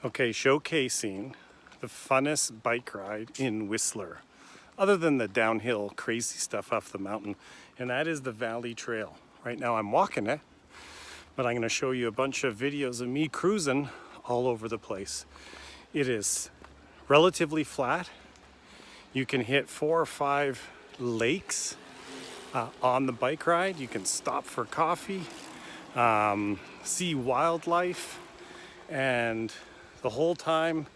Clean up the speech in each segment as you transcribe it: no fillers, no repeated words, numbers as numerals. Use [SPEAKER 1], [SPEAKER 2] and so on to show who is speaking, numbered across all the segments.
[SPEAKER 1] Okay, showcasing the funnest bike ride in Whistler, other than the downhill crazy stuff off the mountain, and that is the Valley Trail. Right now I'm walking it, but I'm going to show you a bunch of videos of me cruising all over the place. It is relatively flat. You can hit 4 or 5 lakes on the bike ride. You can stop for coffee, see wildlife, and the whole time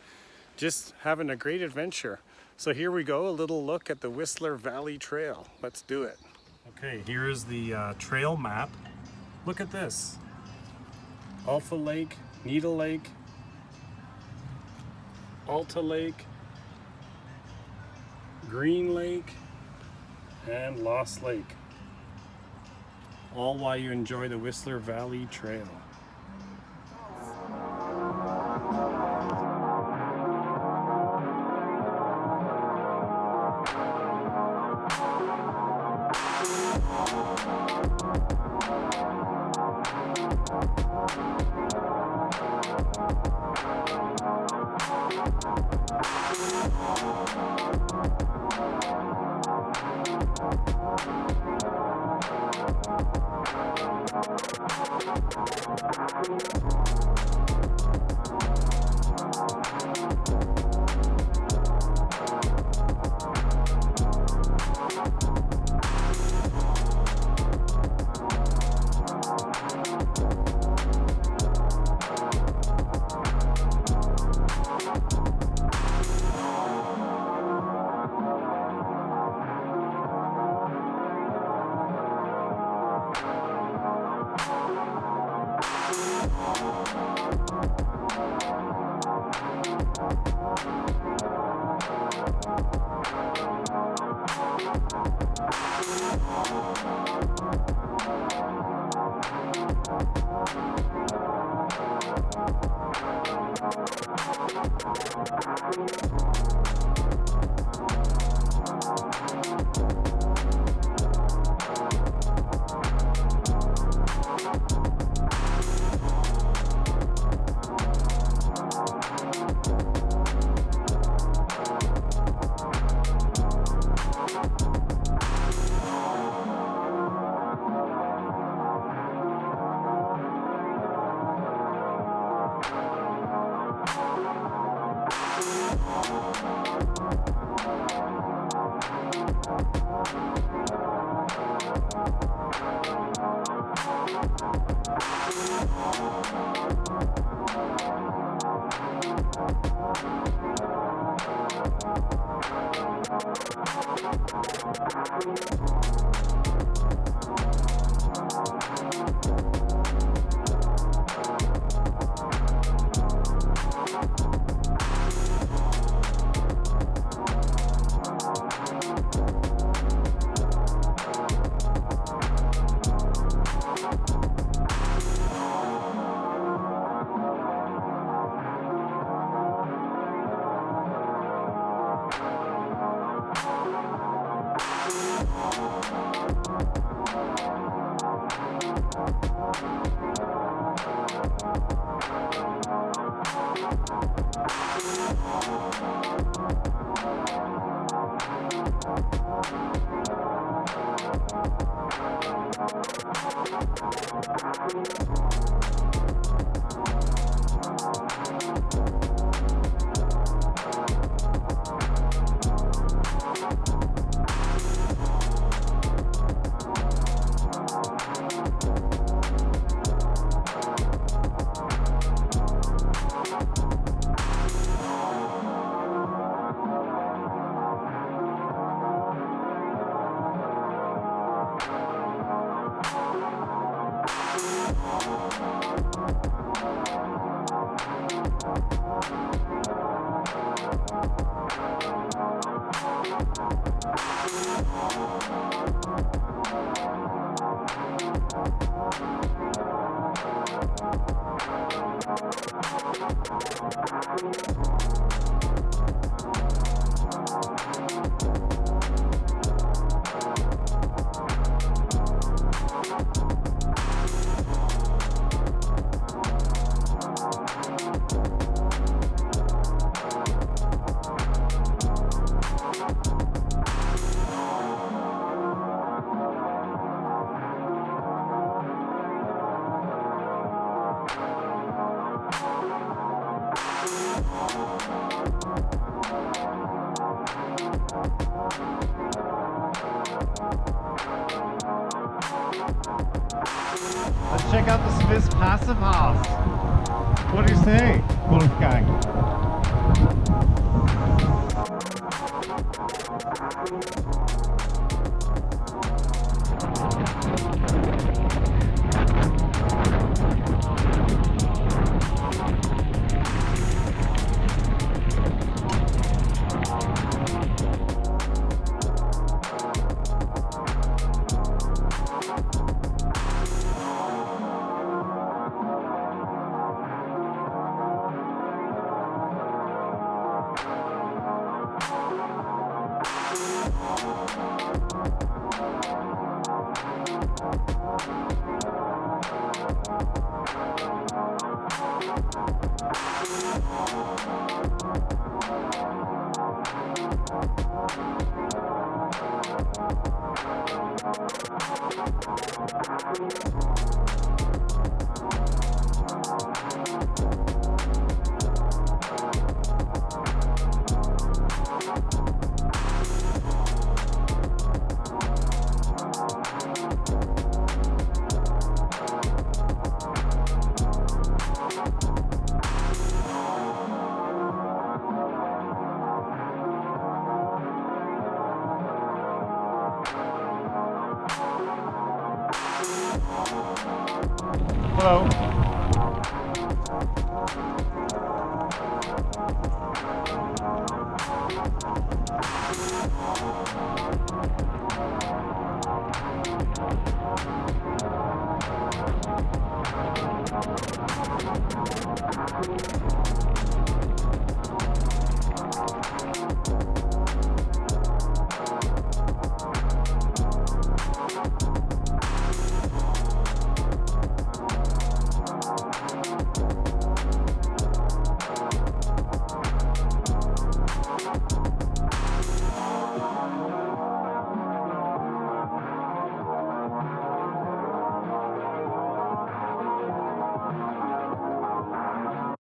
[SPEAKER 1] just having a great adventure. So here we go, a little look at the Whistler Valley Trail. Let's do it. Okay, here's the trail map. Look at this. Alpha Lake, Needle Lake, Alta Lake, Green Lake, and Lost Lake. All while you enjoy the Whistler Valley Trail.
[SPEAKER 2] Let's check out the Smith's Passive House. What do you say, Wolfgang? Hello.